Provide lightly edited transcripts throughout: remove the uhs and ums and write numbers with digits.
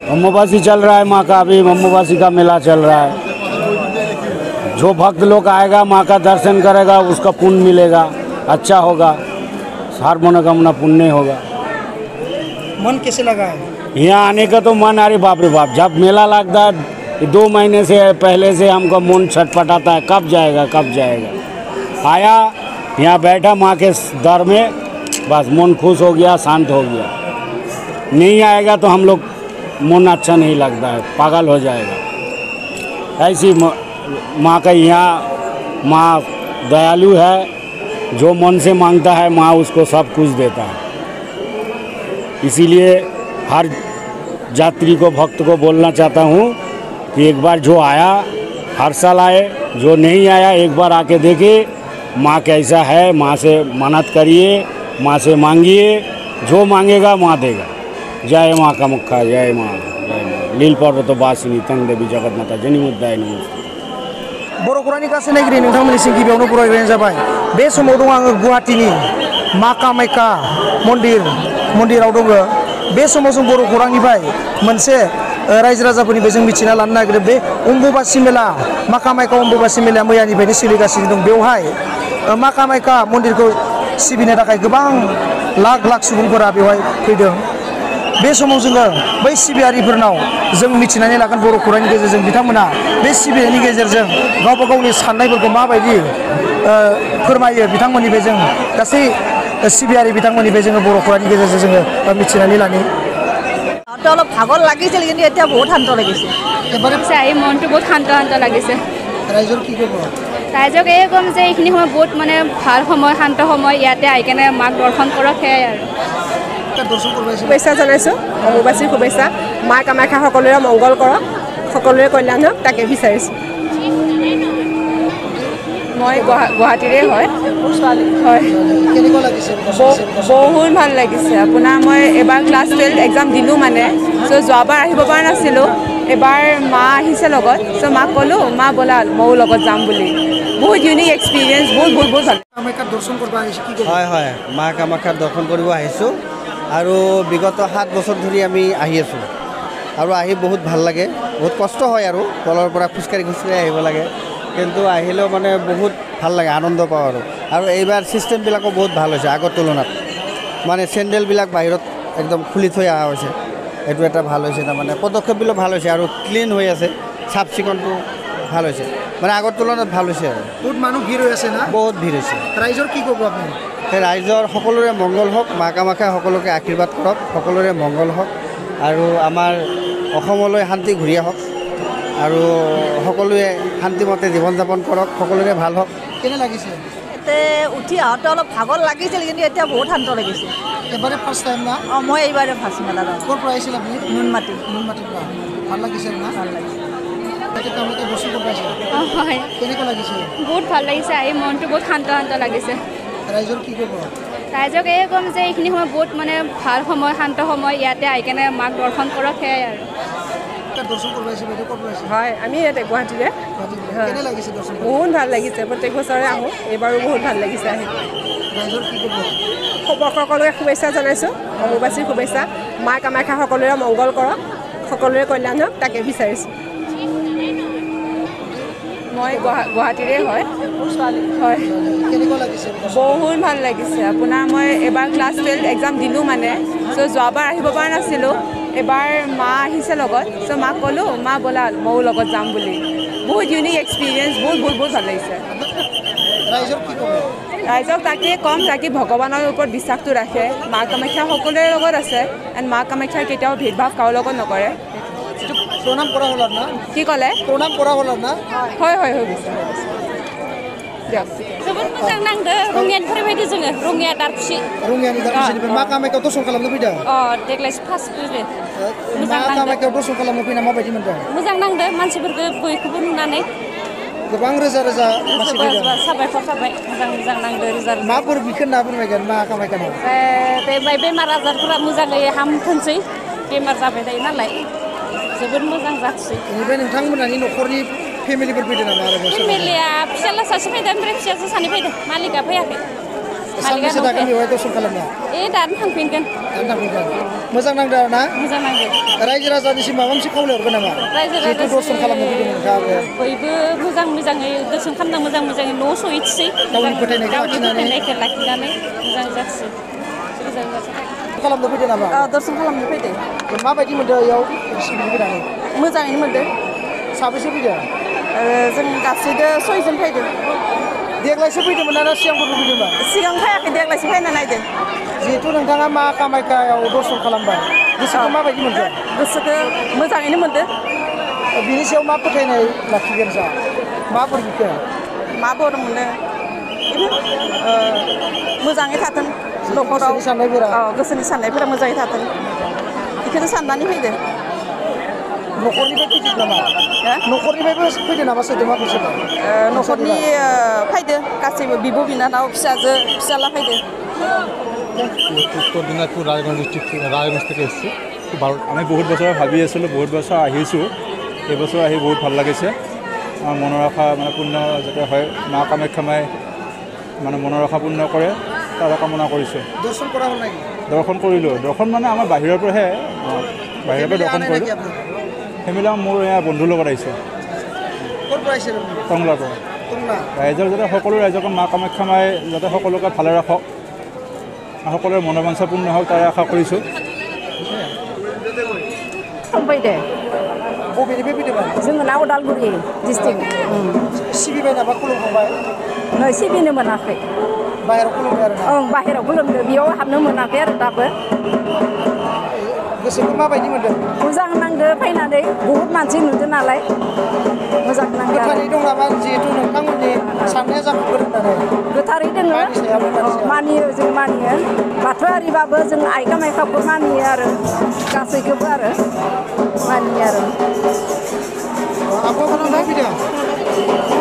अम्बुबासी चल रहा है माँ का, अभी अम्बुबासी का मेला चल रहा है। जो भक्त लोग आएगा माँ का दर्शन करेगा उसका पुण्य मिलेगा, अच्छा होगा, हर मनोकामना पुण्य होगा। मन कैसे लगा है यहाँ आने का? तो मन, अरे बाप रे बाप, जब मेला लगता है 2 महीने से पहले से हमको मन छटपटाता है, कब जाएगा कब जाएगा। आया यहाँ बैठा माँ के दर में, बस मन खुश हो गया, शांत हो गया। नहीं आएगा तो हम लोग मन अच्छा नहीं लगता है, पागल हो जाएगा। ऐसी माँ का यहाँ, माँ दयालु है, जो मन से मांगता है माँ उसको सब कुछ देता है। इसीलिए हर यात्री को, भक्त को बोलना चाहता हूँ कि एक बार जो आया हर साल आए, जो नहीं आया एक बार आके देखे माँ कैसा है। माँ से मन्नत करिए, माँ से मांगिए, जो मांगेगा माँ देगा। जय माँ कामाख्या, जय माँ, जय माँ। लील पर्वत बासिनी तंग देवी जगत माता जनि मुद्दाय नमस्ते। बर'खौरांनि गासै नायगिरि नोंथांमोननिसिम गिबियावनो बरायग्रोनाय जाबाय। बे समाव दं आङो गुवाहाटीनि मा कामाख्या मन्दिराव दङ। बे समाव जों बर'खौरांनिफ्राय मोनसे रायजो राजाफोरनिफ्राय जों मिथिना लानो नागिरदों। बे अम्बुबासि मेला, मा कामाख्या अम्बुबासि मेलाया मैयानिफ्रायनो सोलिगासिनो दं। बेवहाय मा कामाख्या मन्दिरखौ सिबिनो थाखाय गोबां लाख सुबुंफोरा बेवहाय फैदों। बे समाव जोङो बै सिबियारिफोरनाव जों मिथिनानै लागोन बर'खौरांनि गेजेरजों बिथांमोना बे सिबिनायनि गेजेरजों गावबा गावनि साननायफोरखौ माबायदि फोरमायो, बिथांमोननिफ्राय जों गासै सिबियारि बिथांमोननिफ्राय जोङो बर'खौरांनि गेजेरजों जोङो मिथिनानै लानि। অলপ ভাগৰ লাগিছিল কিন্তু এতিয়া বহুত শান্ত লাগিছে। এবারে আহি মনটো বহুত শান্ত শান্ত লাগিছে। ৰাইজৰ কি ক'ব? ৰাইজক এই ক'ম যে এইখিনি সময় বহুত মানে ভাল সময়, শান্ত সময়, ইয়াতে আহি কেনে মাক দৰ্শন কৰক, সেয়াই আৰু। শুভেচ্ছা জনাইছোঁ, অম্বুবাচীৰ শুভেচ্ছা। মা কামাখ্যা সকলোৰে মংগল কৰক, সকলোৰে কল্যাণ হওক, তাকে বিচাৰিছোঁ। মই গুৱাহাটীৰে হয়। হয়, বহুত ভাল লাগিছে। আপোনাৰ মই এবাৰ ক্লাছ 12 এক্সাম দিলোঁ মানে, চ' যোৱাবাৰ আহিব পৰা নাছিলোঁ। এবাৰ মা আহিছে লগত, চ' মাক ক'লোঁ মা ব'লা ময়ো লগত যাম বুলি। বহুত ইউনিক এক্সপিৰিয়েঞ্চ, বহুত ভাল। কামাখ্যাৰ দৰ্শন কৰিব আহিছে কি? হয় হয়, মা কামাখ্যাৰ দৰ্শন কৰিব আহিছোঁ আৰু বিগত 7 বছৰ ধৰি আমি আহি আছোঁ আৰু আহি বহুত ভাল লাগে। বহুত কষ্ট হয় আৰু তলৰ পৰা খোজকাঢ়ি আহিব লাগে, কিন্তু আহিলেও মানে বহুত ভাল লাগে, আনন্দ পাওঁ আৰু এইবাৰ ছিষ্টেমবিলাকো বহুত ভাল হৈছে আগৰ তুলনাত। মানে চেণ্ডেলবিলাক বাহিৰত একদম খুলি থৈ অহা হৈছে, এইটো এটা ভাল হৈছে। তাৰমানে পদক্ষেপবিলাক ভাল হৈছে আৰু ক্লিন হৈ আছে, চাফ চিকুণটো ভাল হৈছে, মানে আগৰ তুলনাত ভাল হৈছে আৰু। বহুত মানুহ ভিৰ হৈ আছে না? বহুত ভিৰ হৈছে। ৰাইজৰ কি ক'ব আপুনি? সেই ৰাইজৰ সকলোৰে মংগল হওক, মা কামাখ্যাই সকলোকে আশীৰ্বাদ কৰক, সকলোৰে মংগল হওক আৰু আমাৰ অসমলৈ শান্তি ঘূৰি আহক আৰু সকলোৱে শান্তিমতে জীৱন যাপন কৰক, সকলোৰে ভাল হওক। কেনে লাগিছে? ইয়াতে উঠি আহোঁতে অলপ ভাগৰ লাগিছিল কিন্তু এতিয়া বহুত শান্ত লাগিছে। এবাৰে ফাৰ্ষ্ট টাইম না? অঁ, মই এইবাৰে ফাৰ্ষ্ট মেলাত। ক'ৰ পৰা আহিছিল আপুনি? নুনমাটিৰ পৰা। ভাল লাগিছে না? ভাল লাগিছে। কামাখ্যা দৰ্শন কৰিব আহিছে? হয়, কেনেকুৱা লাগিছে? বহুত ভাল লাগিছে, আহি মনটো বহুত শান্ত শান্ত লাগিছে। ৰাইজৰ কি ক'ব? ৰাইজক এই ক'ম যে এইখিনি সময় বহুত মানে ভাল সময়, শান্ত সময়, ইয়াতে আহি কেনে মাক দৰ্শন কৰক, সেয়াই আৰু। দৰ্শন কৰিব আহিছে বাইদেউ, ক'ৰ পৰা আহিছে? হয়, আমি ইয়াতে গুৱাহাটীৰে। কেনে লাগিছে দৰ্শন? বহুত ভাল লাগিছে, প্ৰত্যেক বছৰে আহোঁ, এইবাৰো বহুত ভাল লাগিছে আহি। ৰাইজৰ কি ক'ব? সকলোকে শুভেচ্ছা জনাইছোঁ, অম্বুবাচীৰ শুভেচ্ছা। মা কামাখ্যা সকলোৰে মংগল কৰক, সকলোৰে কল্যাণ হওক, তাকে বিচাৰিছোঁ। মই গুৱাহাটীৰে হয়। হয়, কেনেকুৱা লাগিছে? বহুত ভাল লাগিছে। আপোনাৰ মই এবাৰ ক্লাছ 12 এক্সাম দিলোঁ মানে, চ' যোৱাবাৰ আহিব পৰা নাছিলোঁ। এবাৰ মা আহিছে লগত, চ' মাক ক'লোঁ মা ব'লা ময়ো লগত যাম বুলি। বহুত ইউনিক এক্সপিৰিয়েঞ্চ, বহুত ভাল লাগিছে। ৰাইজৰ কি ক'ব? ৰাইজক তাকে ক'ম, তাকে ভগৱানৰ ওপৰত বিশ্বাসটো ৰাখে। মা কামাখ্যা সকলোৰে লগত আছে, এণ্ড মা কামাখ্যাই কেতিয়াও ভেদভাৱ কাৰো লগত নকৰে। প্ৰণাম কৰা হ'ল না? কি ক'লে? প্ৰণাম কৰা হ'ল না? হয়, হৈ গৈছে। দিয়ক। जोबोद मोजां नांदो, रङियानिफ्राय फैदो जोङो, रङिया दारखुसि। रङियानि दारखुसिनिफ्राय मा कामाख्याव दर्शन खालामनो फैदों? देग्लायसो फार्स्ट फैदो। मा कामाख्याव दर्शन खालामनो फैना माबायदि मोनदों? मोजां नांदो, मानसिफोरखौ बयखौबो नुनानै। गोबां रोजा मानसि फैदों। साबायखर थाबाय, मोजां नांदो रोजा। माबोरै बिखो होनना फोरमायगोन मा कामाख्यानाव? बेमार आजारफोरा मोजाङै हामथोंसै, बेमार जाबाय थायो नालाय, जोबोद मोजां जाथोंसै। बेनिफ्राय नोंथांमोननि न'खरनि फेमिलिफोर फैदों नामा? आरो फेमिलिया फिसाला सासे फैदों, ओमफ्राय फिसाजो सानै फैदों, मालिकआ फैयाखै। सानबेसे थागोन बेवहाय दर्शन खालामनो दानो थांफिनगोन मोजां नांदों आरो ना मोजां नांदों रायजो राजानिसिम माबा मोनसे खावलायहरगोन नामा जिहेथु दर्शन खालामनो फैदों नोंथाङाबो बयबो मोजाङै दर्शन खालामना मोजाङै न'आव सहैथोंसै गावनि फोथायनायखौ लाखिनानै मोजां जाथोंसै खालामनो फैदों नामा दर्शन खालामनो फैदों माबायदि मोनदों इयाव सिबिनो फैनानै मोजाङैनो मोनदों साबेसे फैदों जों गासैदो 6 जन फैदों देग्लायसो फैदोंमोन ना सिगांफोरबो फैदोंमोन सिगां फैयाखै देग्लायसो फैना नायदों जिहेथु नोंथाङा मा कामाख्यायाव दर्शन खालामबाय गोसोखौ माबायदि मोनदों गोसोखौ मोजाङैनो मोनदों बिनि सायाव मा फोथायनाय लाखिगोन जा माबोरै बिखो मा बर' मोनो मोजाङै थाथों न'खराव गोसोनि साननायफोरा गोसोनि साननायफोरा मोजाङै थाथों बेखौनो साननानै फैदों न'खरनिफ्राय फैदों नामा न'खरनिफ्रायबो फैदों नामा सोरदोंबा बिसोरो न'खरनि फैदो गासैबो बिब' बिनानाव फिसाजो फिसाला फैदो উত্তর দিনাজপুর রায়গঞ্জ ডিস্ট্রিক্ট রায়গঞ্জ থেকে এসেছি খুব ভালো আমি বহুত বছর ভাবি আছিলোঁ বহুত বছর আহিছোঁ এইবছৰ আহি বহুত ভাল লাগিছে আমার মনৰ আশা মানে পূৰ্ণ যাতে হয় মা কামাখ্যা মায়ে মানে মনৰ আশা পূৰ্ণ কৰে তাৰ কামনা কৰিছোঁ দৰ্শন কৰা হ'ল নেকি দৰ্শন কৰিলোঁ দৰ্শন মানে আমাৰ বাহিৰৰ পৰাহে বাহিৰৰ পৰা দৰ্শন কৰিলোঁ ফেমিলি মোৰ এয়া বন্ধুৰ লগত আহিছোঁ ক'ৰ পৰা আহিছে টংলাৰ পৰা ৰাইজৰ যাতে সকলো ৰাইজক মা কামাখ্যা মায়ে যাতে সকলোকে ভালে ৰাখক সকলোৰে মনোবাঞ্ছা পূৰ্ণ হওক তাৰে আশা কৰিছোঁ फैदो बबेनिफ्राय फैदोंमोन जोङो ना उदालगुरि डिस्ट्रिक्ट सिबिबाय नामा खुलुमखांबाय नै सिबिनो मोनाखै बाहेराव खुलुमबाय आरो ओं बाहेराव खुलुमदो बेयाव हाबनो मोनाखै आरो दाबो गोसोखौ माबायदि मोनदों मोजां नांदो फैनानै बहुद मानसि नुदो नालाय मोजां नांदो गोथारै दं नामा जिहेथु नोंथांमोननि साननाया जाफुंगोन होननानै गोथारै दोङो मानियो जों मानियो बाथौआरिबाबो जों आइ कामाख्याखौ मानियो आरो गासैखौबो आरो मानियो आरो आब'फोरा फैदों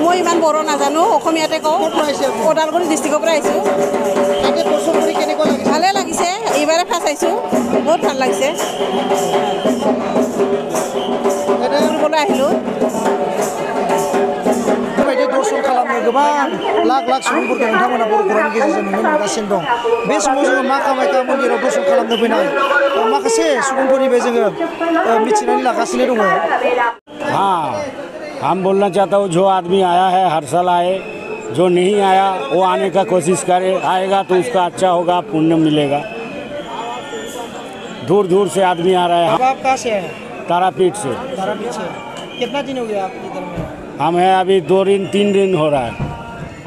মই ইমান বড়ো নাজানো অসমীয়াতে কওঁ ওদালগুৰি ডিষ্ট্ৰিক্টৰ পৰা আহিছোঁ তাতে দৰ্শন কৰি কেনেকুৱা লাগিছে ভালে লাগিছে এইবাৰে ফাৰ্ষ্ট আহিছোঁ বহুত ভাল লাগিছে ফুৰিবলৈ আহিলোঁ बेबायदि दर्शन खालामनो गोबां लाख लाख सुबुंफोरखौ नोंथांमोना बर' खौरांनि गेजेरजों नुनो मोनगासिनो दं बे समाव जोङो मा कामाख्या मन्दिराव दर्शन खालामनो फैनाय माखासे सुबुंफोरनिफ्राय जोङो मिथिनानै लागासिनो दङ हाँ हम बोलना चाहता हूँ जो आदमी आया है हर साल आए जो नहीं आया वो आने का कोशिश करे आएगा तो उसका अच्छा होगा पुण्य मिलेगा दूर दूर से आदमी आ रहे हैं अब आप कहाँ से हैं तारापीठ से तारापीठ से कितना दिन हो गया आप इधर में हम हैं अभी 2 दिन 3 दिन हो रहा है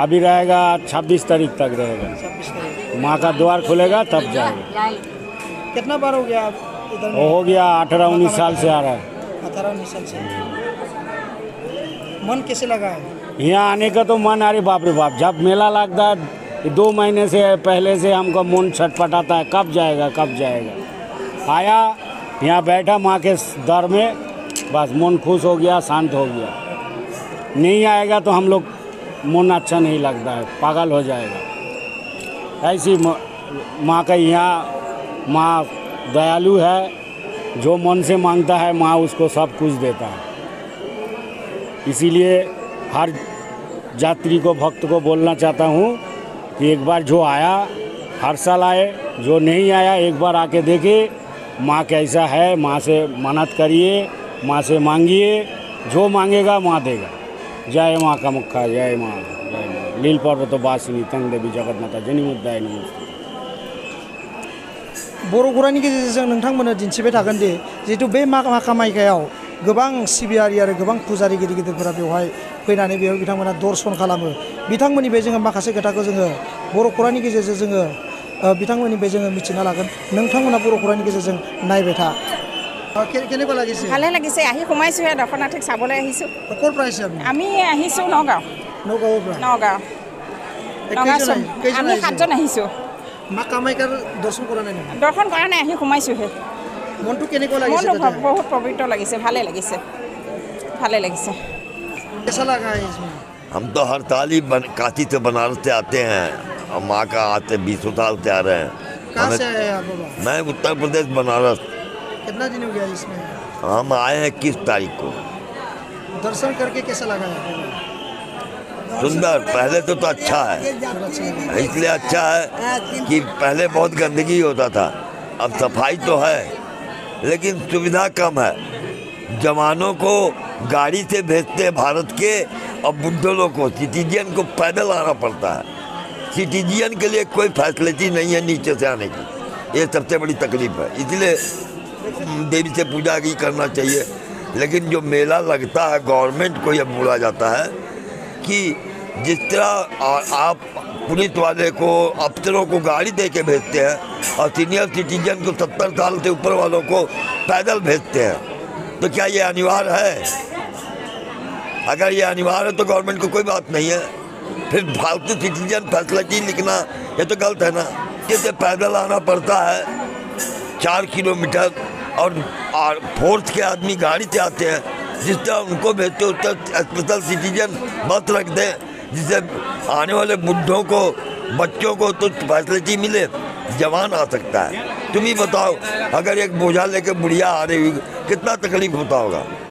अभी रहेगा 26 तारीख तक रहेगा 26 तारीख माँ का द्वार खुलेगा तब जाएगा कितना बार हो गया आप इधर वो हो गया 18-19 साल से आ रहा है 18-19 साल से मन कैसे लगा है यहाँ आने का तो मन अरे बाप रे बाप जब मेला लगता है 2 महीने से पहले से हमको मन छटपटाता है कब जाएगा आया यहाँ बैठा माँ के दर में बस मन खुश हो गया शांत हो गया नहीं आएगा तो हम लोग मन अच्छा नहीं लगता है पागल हो जाएगा ऐसी माँ का यहाँ माँ दयालु है जो मन से मांगता है माँ उसको सब कुछ देता है इसीलिए हर यात्री को भक्त को बोलना चाहता हूँ कि एक बार जो आया हर साल आए जो नहीं आया एक बार आके देखे माँ कैसा है माँ से मन्नत करिए माँ से मांगिए जो मांगेगा माँ देगा जय माँ कामाख्या जय माँ लील पर्वत बासिनी तंग देवी जगत माता जनि मुद्दाय नमस्ते बर' खौरांनि गेजेरजों नोंथांमोननो दिन्थिबाय थागोन दि जिहेतु बे मा कामाख्यायाव गोबां सिबियारि आरो गोबां फुजारि गिदिर गिदिरफोरा बेवहाय फैनानै बेयाव बिथांमोना दर्शन खालामो बिथांमोननिफ्राय जोङो माखासे खोथाखौ जोङो बर' खौरांनि गेजेरजों जोङो बिथांमोननिफ्राय जोङो मिथिना लागोन नोंथांमोना बर' खौरांनि गेजेरजों नायबाय था কেনেকুৱা লাগিছে ভালে লাগিছে আহি সোমাইছোহে দৰ্শনাৰ্থীক চাবলৈ আহিছোঁ ক'ৰ পৰা আহিছে আপুনি আমি আহিছোঁ নগাঁও নগাঁৱৰ পৰা নগাঁও আমি 7 জন আহিছোঁ মা কামাখ্যাৰ দৰ্শন কৰা নাই নেকি দৰ্শন কৰা নাই আহি সোমাইছোহে মনটো কেনেকুৱা লাগিছে মনটো বহুত পবিত্ৰ লাগিছে ভালে লাগিছে कैसा लगा है इसमें हम तो हर साल ही काशी से बनारस से आते हैं और माँ का आते 20 साल से आ रहे हैं कहाँ से आए आप बाबा मैं उत्तर प्रदेश बनारस कितना दिन हो गया इसमें हम आए हैं 21 तारीख को दर्शन करके कैसा लगा है सुंदर। पहले तो अच्छा है, इसलिए अच्छा है कि पहले बहुत गंदगी होता था, अब सफाई तो है लेकिन सुविधा कम है। जवानों को गाड़ी से भेजते हैं भारत के, और बुड्ढों को, सिटीजन को पैदल आना पड़ता है। सिटीजन के लिए कोई फैसिलिटी नहीं है नीचे से आने की, ये सबसे बड़ी तकलीफ है। इसलिए देवी से पूजा की करना चाहिए। लेकिन जो मेला लगता है, गवर्नमेंट को यह बोला जाता है कि जिस तरह आप पुलिस वाले को, अफसरों को गाड़ी दे के भेजते हैं और सीनियर सिटीजन को 70 साल से ऊपर वालों को पैदल भेजते हैं, तो क्या ये अनिवार्य है? अगर ये अनिवार्य है तो गवर्नमेंट को कोई बात नहीं है। फिर फालतू सिटीजन फैसिलिटी लिखना ये तो गलत है ना। जैसे पैदल आना पड़ता है 4 किलोमीटर, और फोर्स के आदमी गाड़ी से आते हैं, जिस तरह उनको भेजते उस तरह स्पेशल सिटीजन बस रख दें, जिससे आने वाले बुढ़ों को, बच्चों को तो फैसिलिटी मिले, जवान आ सकता है। तुम ही बताओ, अगर एक बोझा लेके बुढ़िया आ रही हुई कितना तकलीफ होता होगा।